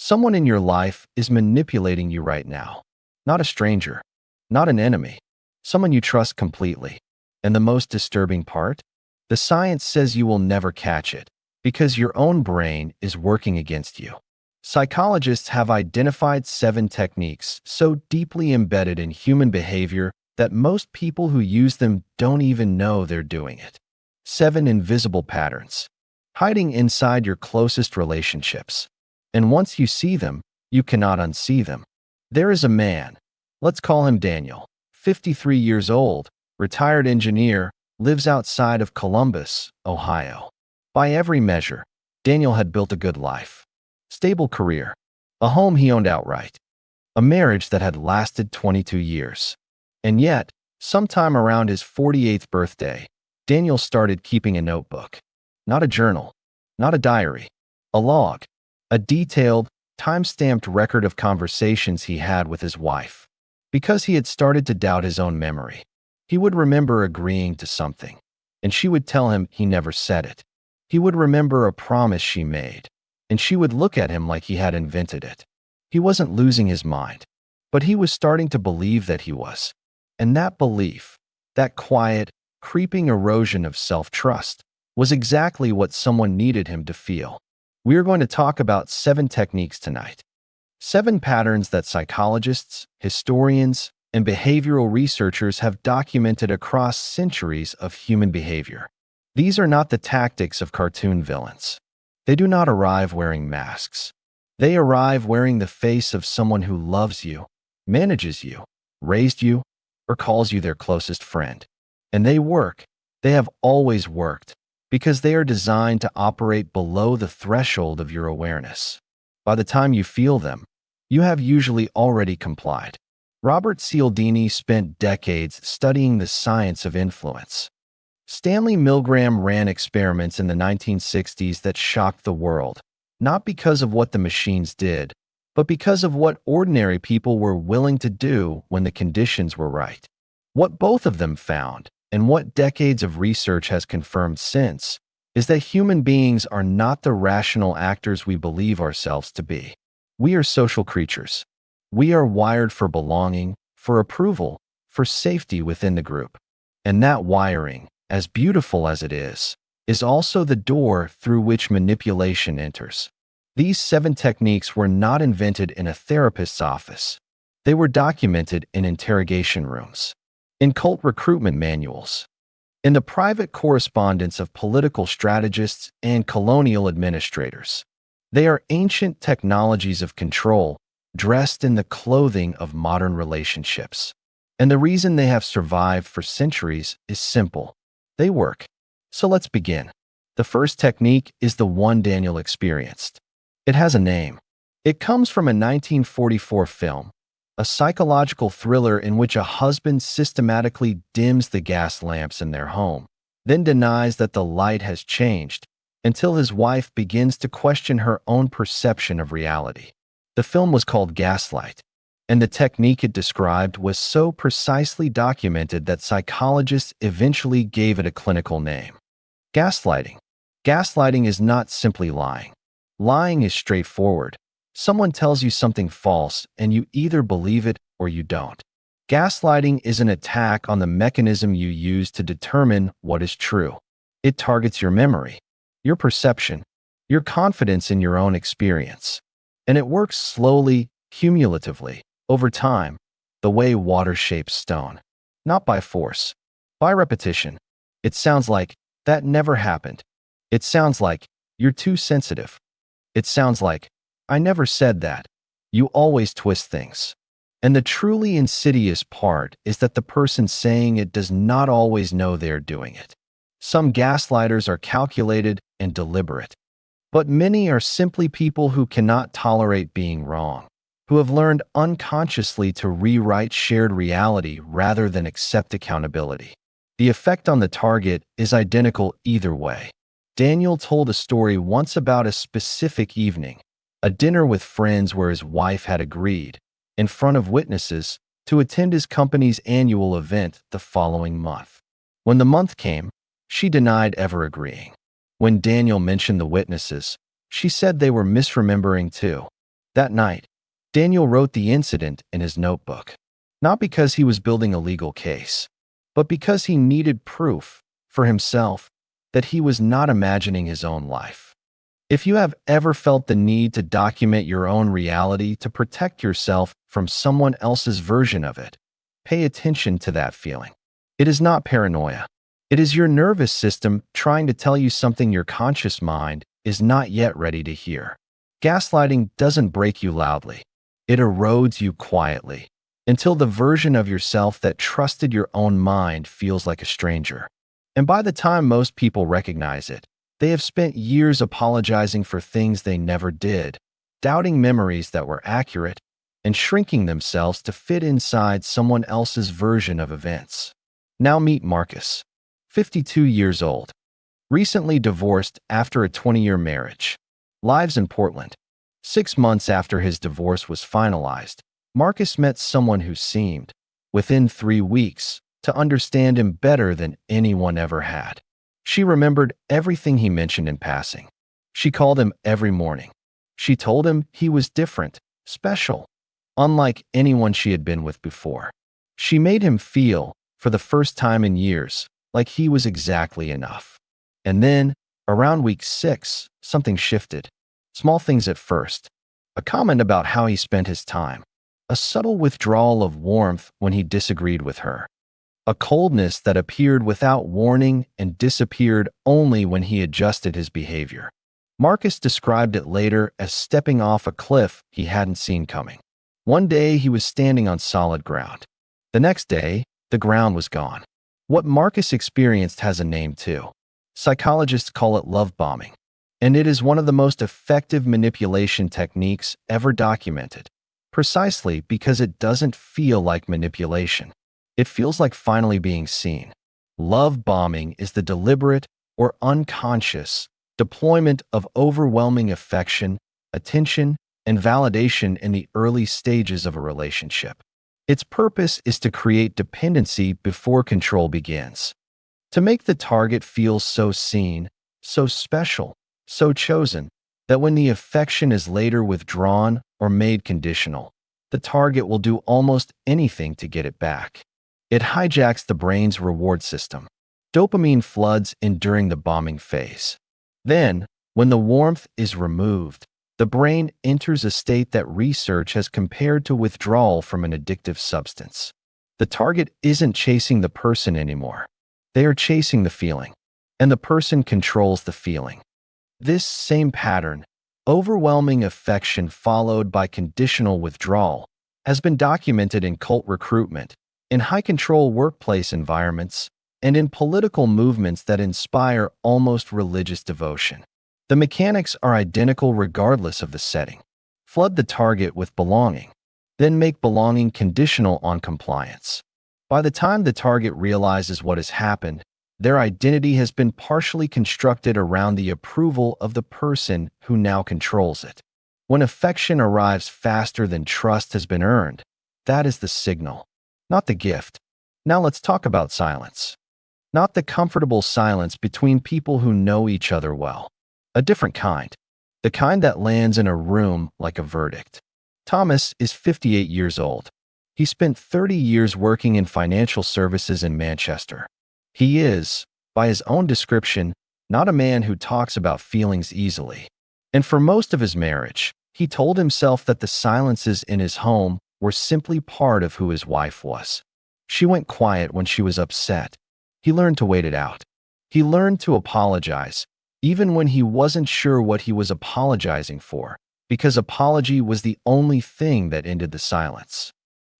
Someone in your life is manipulating you right now. Not a stranger, not an enemy, someone you trust completely. And the most disturbing part? The science says you will never catch it because your own brain is working against you. Psychologists have identified 7 techniques so deeply embedded in human behavior that most people who use them don't even know they're doing it. 7 invisible patterns, hiding inside your closest relationships. And once you see them, you cannot unsee them. There is a man, let's call him Daniel, 53 years old, retired engineer, lives outside of Columbus, Ohio. By every measure, Daniel had built a good life. Stable career, a home he owned outright, a marriage that had lasted 22 years. And yet, sometime around his 48th birthday, Daniel started keeping a notebook. Not a journal, not a diary, a log, a detailed, time-stamped record of conversations he had with his wife. Because he had started to doubt his own memory. He would remember agreeing to something, and she would tell him he never said it. He would remember a promise she made, and she would look at him like he had invented it. He wasn't losing his mind, but he was starting to believe that he was. And that belief, that quiet, creeping erosion of self-trust, was exactly what someone needed him to feel. We are going to talk about 7 techniques tonight. 7 patterns that psychologists, historians, and behavioral researchers have documented across centuries of human behavior. These are not the tactics of cartoon villains. They do not arrive wearing masks. They arrive wearing the face of someone who loves you, manages you, raised you, or calls you their closest friend. And they work. They have always worked because they are designed to operate below the threshold of your awareness. By the time you feel them, you have usually already complied. Robert Cialdini spent decades studying the science of influence. Stanley Milgram ran experiments in the 1960s that shocked the world, not because of what the machines did, but because of what ordinary people were willing to do when the conditions were right. What both of them found, and what decades of research has confirmed since, is that human beings are not the rational actors we believe ourselves to be. We are social creatures. We are wired for belonging, for approval, for safety within the group. And that wiring, as beautiful as it is also the door through which manipulation enters. These 7 techniques were not invented in a therapist's office. They were documented in interrogation rooms, in cult recruitment manuals, in the private correspondence of political strategists and colonial administrators. They are ancient technologies of control, dressed in the clothing of modern relationships. And the reason they have survived for centuries is simple. They work. So let's begin. The first technique is the one Daniel experienced. It has a name. It comes from a 1944 film, a psychological thriller in which a husband systematically dims the gas lamps in their home, then denies that the light has changed until his wife begins to question her own perception of reality. The film was called Gaslight, and the technique it described was so precisely documented that psychologists eventually gave it a clinical name. Gaslighting. Gaslighting is not simply lying. Lying is straightforward. Someone tells you something false, and you either believe it or you don't. Gaslighting is an attack on the mechanism you use to determine what is true. It targets your memory, your perception, your confidence in your own experience. And it works slowly, cumulatively, over time, the way water shapes stone. Not by force, by repetition. It sounds like, that never happened. It sounds like, you're too sensitive. It sounds like, I never said that. You always twist things. And the truly insidious part is that the person saying it does not always know they're doing it. Some gaslighters are calculated and deliberate, but many are simply people who cannot tolerate being wrong, who have learned unconsciously to rewrite shared reality rather than accept accountability. The effect on the target is identical either way. Daniel told a story once about a specific evening, a dinner with friends where his wife had agreed, in front of witnesses, to attend his company's annual event the following month. When the month came, she denied ever agreeing. When Daniel mentioned the witnesses, she said they were misremembering too. That night, Daniel wrote the incident in his notebook, not because he was building a legal case, but because he needed proof for himself that he was not imagining his own life. If you have ever felt the need to document your own reality to protect yourself from someone else's version of it, pay attention to that feeling. It is not paranoia. It is your nervous system trying to tell you something your conscious mind is not yet ready to hear. Gaslighting doesn't break you loudly. It erodes you quietly until the version of yourself that trusted your own mind feels like a stranger. And by the time most people recognize it, they have spent years apologizing for things they never did, doubting memories that were accurate, and shrinking themselves to fit inside someone else's version of events. Now meet Marcus, 52 years old, recently divorced after a 20-year marriage, lives in Portland. 6 months after his divorce was finalized, Marcus met someone who seemed, within 3 weeks, to understand him better than anyone ever had. She remembered everything he mentioned in passing. She called him every morning. She told him he was different, special, unlike anyone she had been with before. She made him feel, for the first time in years, like he was exactly enough. And then, around week 6, something shifted. Small things at first. A comment about how he spent his time. A subtle withdrawal of warmth when he disagreed with her. A coldness that appeared without warning and disappeared only when he adjusted his behavior. Marcus described it later as stepping off a cliff he hadn't seen coming. One day he was standing on solid ground. The next day, the ground was gone. What Marcus experienced has a name too. Psychologists call it love bombing, and it is one of the most effective manipulation techniques ever documented, precisely because it doesn't feel like manipulation. It feels like finally being seen. Love bombing is the deliberate or unconscious deployment of overwhelming affection, attention, and validation in the early stages of a relationship. Its purpose is to create dependency before control begins. To make the target feel so seen, so special, so chosen, that when the affection is later withdrawn or made conditional, the target will do almost anything to get it back. It hijacks the brain's reward system. Dopamine floods in during the bombing phase. Then, when the warmth is removed, the brain enters a state that research has compared to withdrawal from an addictive substance. The target isn't chasing the person anymore. They are chasing the feeling, and the person controls the feeling. This same pattern, overwhelming affection followed by conditional withdrawal, has been documented in cult recruitment, in high-control workplace environments, and in political movements that inspire almost religious devotion. The mechanics are identical regardless of the setting. Flood the target with belonging, then make belonging conditional on compliance. By the time the target realizes what has happened, their identity has been partially constructed around the approval of the person who now controls it. When affection arrives faster than trust has been earned, that is the signal, not the gift. Now let's talk about silence. Not the comfortable silence between people who know each other well. A different kind. The kind that lands in a room like a verdict. Thomas is 58 years old. He spent 30 years working in financial services in Manchester. He is, by his own description, not a man who talks about feelings easily. And for most of his marriage, he told himself that the silences in his home were simply part of who his wife was. She went quiet when she was upset. He learned to wait it out. He learned to apologize, even when he wasn't sure what he was apologizing for, because apology was the only thing that ended the silence.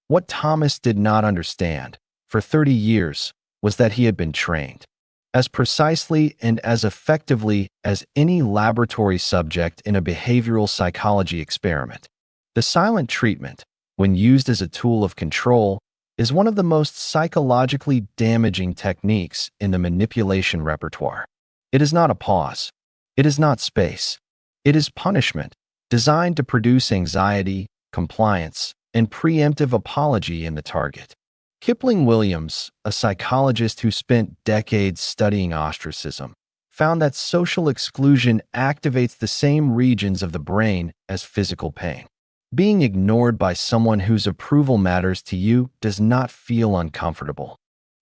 What Thomas did not understand, for 30 years, was that he had been trained, as precisely and as effectively as any laboratory subject in a behavioral psychology experiment. The silent treatment, when used as a tool of control, is one of the most psychologically damaging techniques in the manipulation repertoire. It is not a pause. It is not space. It is punishment, designed to produce anxiety, compliance, and preemptive apology in the target. Kipling Williams, a psychologist who spent decades studying ostracism, found that social exclusion activates the same regions of the brain as physical pain. Being ignored by someone whose approval matters to you does not feel uncomfortable.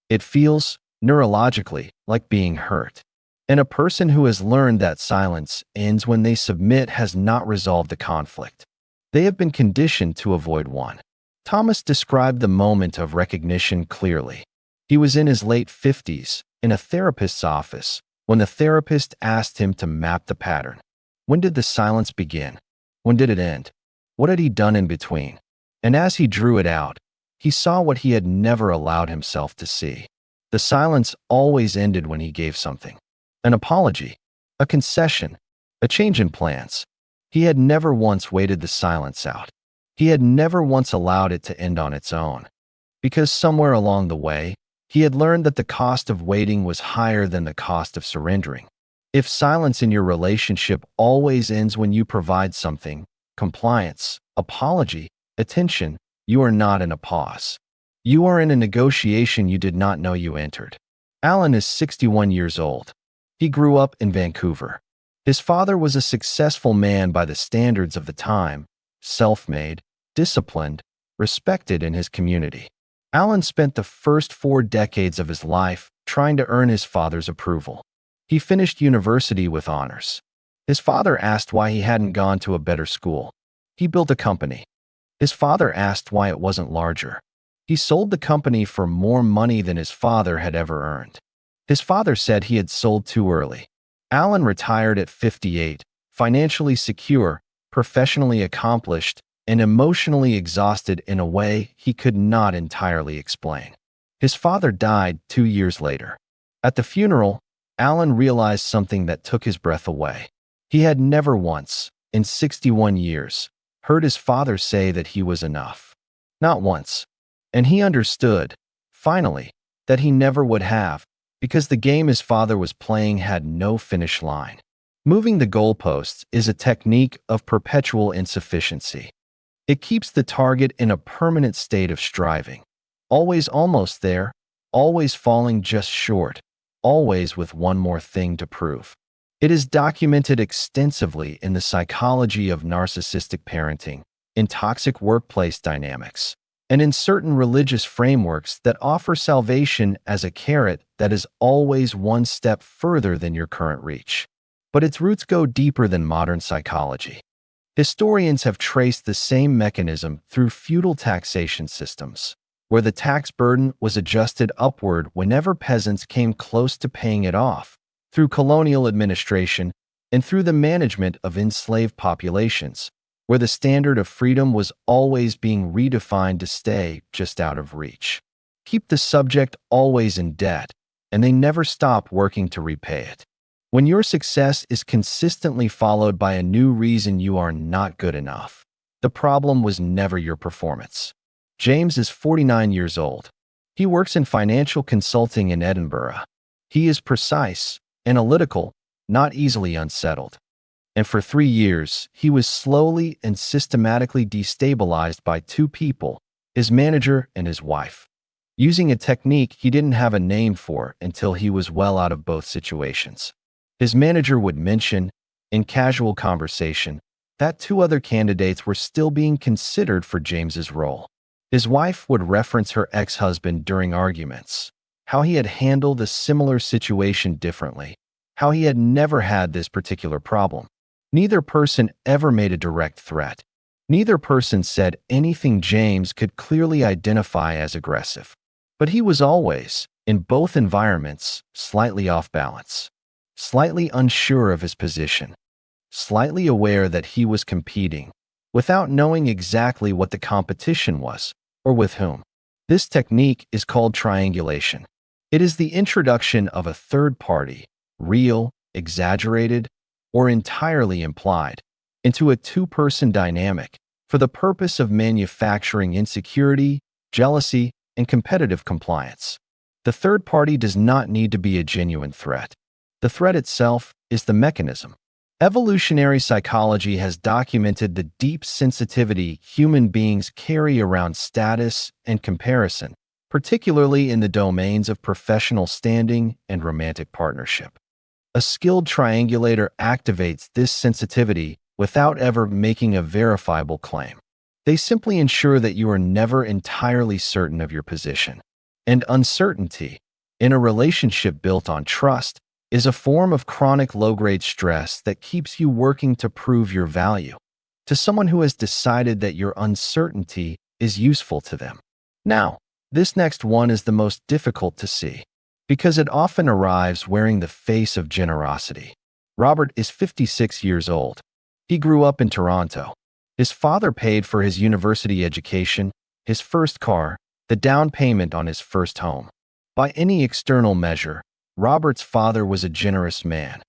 It feels, neurologically, like being hurt. And a person who has learned that silence ends when they submit has not resolved the conflict. They have been conditioned to avoid one. Thomas described the moment of recognition clearly. He was in his late 50s, in a therapist's office, when the therapist asked him to map the pattern. When did the silence begin? When did it end? What had he done in between? And as he drew it out, he saw what he had never allowed himself to see. The silence always ended when he gave something. An apology, a concession, a change in plans. He had never once waited the silence out. He had never once allowed it to end on its own. Because somewhere along the way, he had learned that the cost of waiting was higher than the cost of surrendering. If silence in your relationship always ends when you provide something, compliance, apology, attention, you are not in a pause. You are in a negotiation you did not know you entered. Alan is 61 years old. He grew up in Vancouver. His father was a successful man by the standards of the time, self-made, disciplined, respected in his community. Alan spent the first 4 decades of his life trying to earn his father's approval. He finished university with honors. His father asked why he hadn't gone to a better school. He built a company. His father asked why it wasn't larger. He sold the company for more money than his father had ever earned. His father said he had sold too early. Alan retired at 58, financially secure, professionally accomplished, and emotionally exhausted in a way he could not entirely explain. His father died 2 years later. At the funeral, Alan realized something that took his breath away. He had never once, in 61 years, heard his father say that he was enough. Not once. And he understood, finally, that he never would have, because the game his father was playing had no finish line. Moving the goalposts is a technique of perpetual insufficiency. It keeps the target in a permanent state of striving, always almost there, always falling just short, always with one more thing to prove. It is documented extensively in the psychology of narcissistic parenting, in toxic workplace dynamics, and in certain religious frameworks that offer salvation as a carrot that is always one step further than your current reach. But its roots go deeper than modern psychology. Historians have traced the same mechanism through feudal taxation systems, where the tax burden was adjusted upward whenever peasants came close to paying it off, through colonial administration, and through the management of enslaved populations, where the standard of freedom was always being redefined to stay just out of reach. Keep the subject always in debt, and they never stop working to repay it. When your success is consistently followed by a new reason you are not good enough, the problem was never your performance. James is 49 years old. He works in financial consulting in Edinburgh. He is precise, analytical, not easily unsettled. And for 3 years, he was slowly and systematically destabilized by 2 people, his manager and his wife, using a technique he didn't have a name for until he was well out of both situations. His manager would mention, in casual conversation, that 2 other candidates were still being considered for James's role. His wife would reference her ex-husband during arguments, how he had handled a similar situation differently, how he had never had this particular problem. Neither person ever made a direct threat. Neither person said anything James could clearly identify as aggressive. But he was always, in both environments, slightly off balance, slightly unsure of his position, slightly aware that he was competing, without knowing exactly what the competition was, or with whom. This technique is called triangulation. It is the introduction of a third party, real, exaggerated, or entirely implied, into a 2-person dynamic for the purpose of manufacturing insecurity, jealousy, and competitive compliance. The third party does not need to be a genuine threat. The threat itself is the mechanism. Evolutionary psychology has documented the deep sensitivity human beings carry around status and comparison, particularly in the domains of professional standing and romantic partnership. A skilled triangulator activates this sensitivity without ever making a verifiable claim. They simply ensure that you are never entirely certain of your position. And uncertainty, in a relationship built on trust, is a form of chronic low-grade stress that keeps you working to prove your value to someone who has decided that your uncertainty is useful to them. Now, this next one is the most difficult to see because it often arrives wearing the face of generosity. Robert is 56 years old. He grew up in Toronto. His father paid for his university education, his first car, the down payment on his first home. By any external measure, Robert's father was a generous man,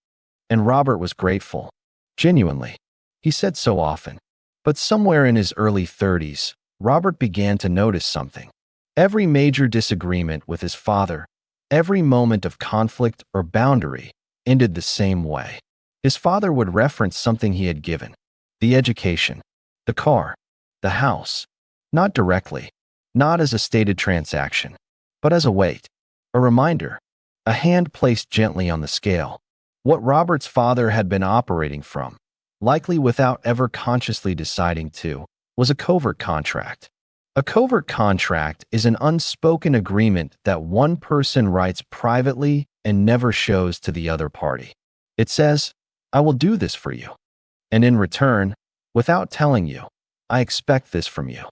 and Robert was grateful. Genuinely. He said so often. But somewhere in his early 30s, Robert began to notice something. Every major disagreement with his father, every moment of conflict or boundary, ended the same way. His father would reference something he had given: the education, the car, the house, not directly, not as a stated transaction, but as a weight, a reminder, a hand placed gently on the scale. What Robert's father had been operating from, likely without ever consciously deciding to, was a covert contract. A covert contract is an unspoken agreement that one person writes privately and never shows to the other party. It says, "I will do this for you. And in return, without telling you, I expect this from you.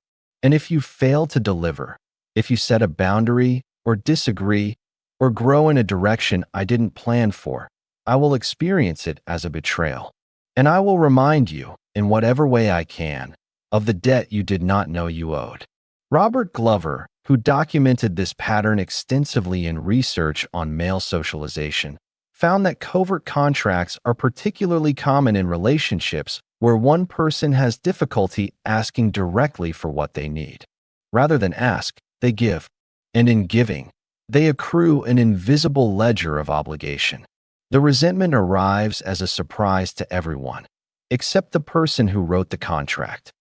And if you fail to deliver, if you set a boundary or disagree or grow in a direction I didn't plan for, I will experience it as a betrayal. And I will remind you, in whatever way I can, of the debt you did not know you owed." Robert Glover, who documented this pattern extensively in research on male socialization, found that covert contracts are particularly common in relationships where one person has difficulty asking directly for what they need. Rather than ask, they give. And in giving, they accrue an invisible ledger of obligation. The resentment arrives as a surprise to everyone, except the person who wrote the contract.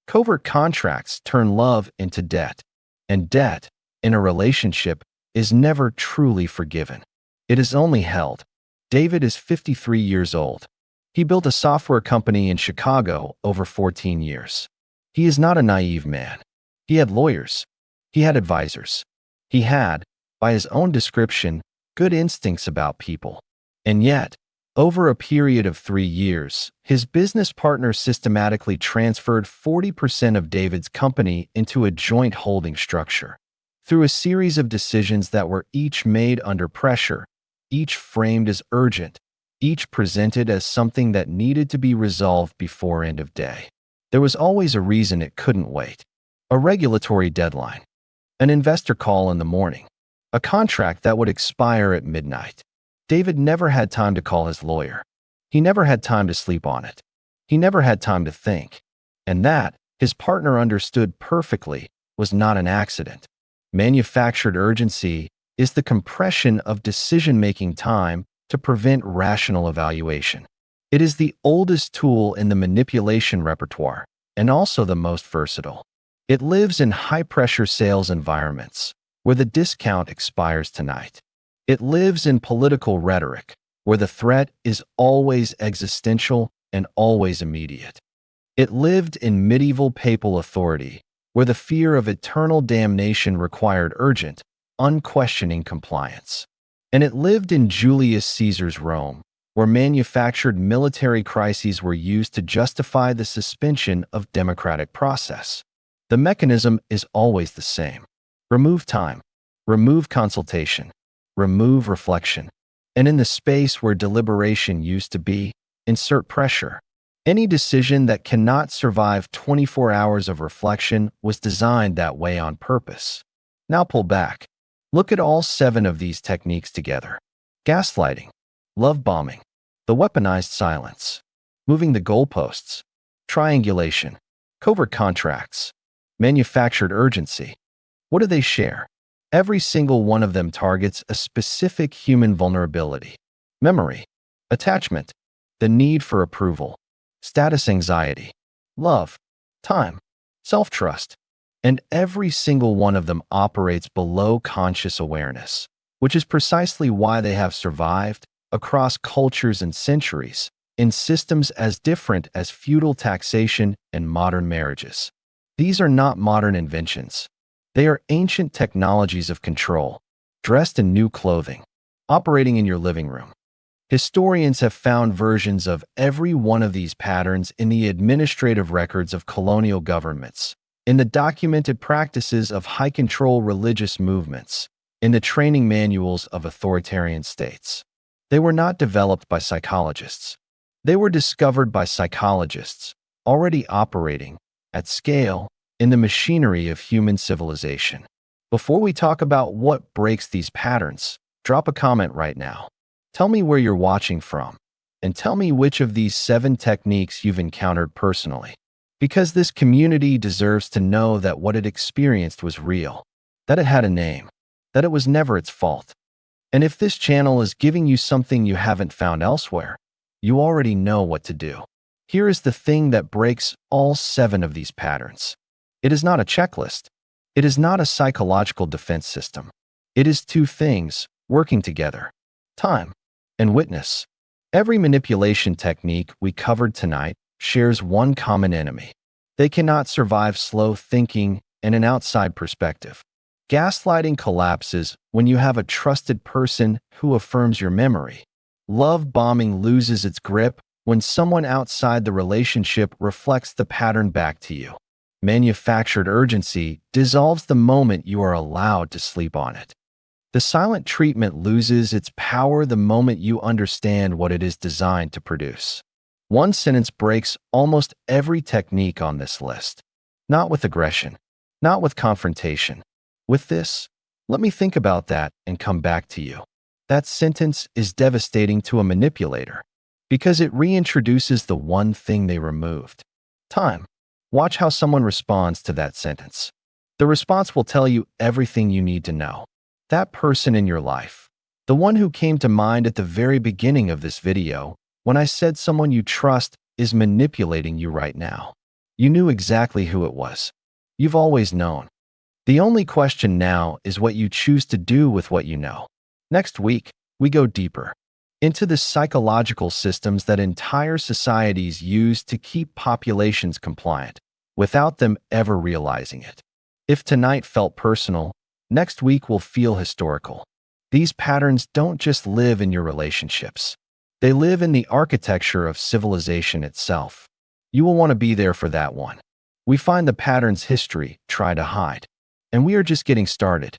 Covert contracts turn love into debt, and debt, in a relationship, is never truly forgiven. It is only held. David is 53 years old. He built a software company in Chicago over 14 years. He is not a naive man. He had lawyers. He had advisors. He had, by his own description, good instincts about people. And yet, over a period of 3 years, his business partner systematically transferred 40% of David's company into a joint holding structure. Through a series of decisions that were each made under pressure, each framed as urgent, each presented as something that needed to be resolved before end of day. There was always a reason it couldn't wait. A regulatory deadline, an investor call in the morning, a contract that would expire at midnight. David never had time to call his lawyer. He never had time to sleep on it. He never had time to think. And that, his partner understood perfectly, was not an accident. Manufactured urgency is the compression of decision-making time to prevent rational evaluation. It is the oldest tool in the manipulation repertoire, and also the most versatile. It lives in high-pressure sales environments, where the discount expires tonight. It lives in political rhetoric, where the threat is always existential and always immediate. It lived in medieval papal authority, where the fear of eternal damnation required urgent, unquestioning compliance. And it lived in Julius Caesar's Rome, where manufactured military crises were used to justify the suspension of democratic process. The mechanism is always the same. Remove time, remove consultation, remove reflection, and in the space where deliberation used to be, insert pressure. Any decision that cannot survive 24 hours of reflection was designed that way on purpose. Now pull back. Look at all 7 of these techniques together. Gaslighting, love bombing, the weaponized silence, moving the goalposts, triangulation, covert contracts, manufactured urgency. What do they share? Every single one of them targets a specific human vulnerability: memory, attachment, the need for approval, status anxiety, love, time, self-trust. And every single one of them operates below conscious awareness, which is precisely why they have survived across cultures and centuries in systems as different as feudal taxation and modern marriages. These are not modern inventions. They are ancient technologies of control, dressed in new clothing, operating in your living room. Historians have found versions of every one of these patterns in the administrative records of colonial governments, in the documented practices of high-control religious movements, in the training manuals of authoritarian states. They were not developed by psychologists. They were discovered by psychologists, already operating, at scale, in the machinery of human civilization. Before we talk about what breaks these patterns, drop a comment right now. Tell me where you're watching from, and tell me which of these 7 techniques you've encountered personally. Because this community deserves to know that what it experienced was real, that it had a name, that it was never its fault. And if this channel is giving you something you haven't found elsewhere, you already know what to do. Here is the thing that breaks all 7 of these patterns. It is not a checklist. It is not a psychological defense system. It is 2 things working together: time and witness. Every manipulation technique we covered tonight shares one common enemy. They cannot survive slow thinking and an outside perspective. Gaslighting collapses when you have a trusted person who affirms your memory. Love bombing loses its grip when someone outside the relationship reflects the pattern back to you. Manufactured urgency dissolves the moment you are allowed to sleep on it. The silent treatment loses its power the moment you understand what it is designed to produce. One sentence breaks almost every technique on this list. Not with aggression, not with confrontation. With this, let me think about that and come back to you. That sentence is devastating to a manipulator because it reintroduces the one thing they removed: time. Watch how someone responds to that sentence. The response will tell you everything you need to know. That person in your life, the one who came to mind at the very beginning of this video, when I said someone you trust is manipulating you right now. You knew exactly who it was. You've always known. The only question now is what you choose to do with what you know. Next week, we go deeper into the psychological systems that entire societies use to keep populations compliant, without them ever realizing it. If tonight felt personal, next week will feel historical. These patterns don't just live in your relationships. They live in the architecture of civilization itself. You will want to be there for that one. We find the patterns history try to hide. And we are just getting started.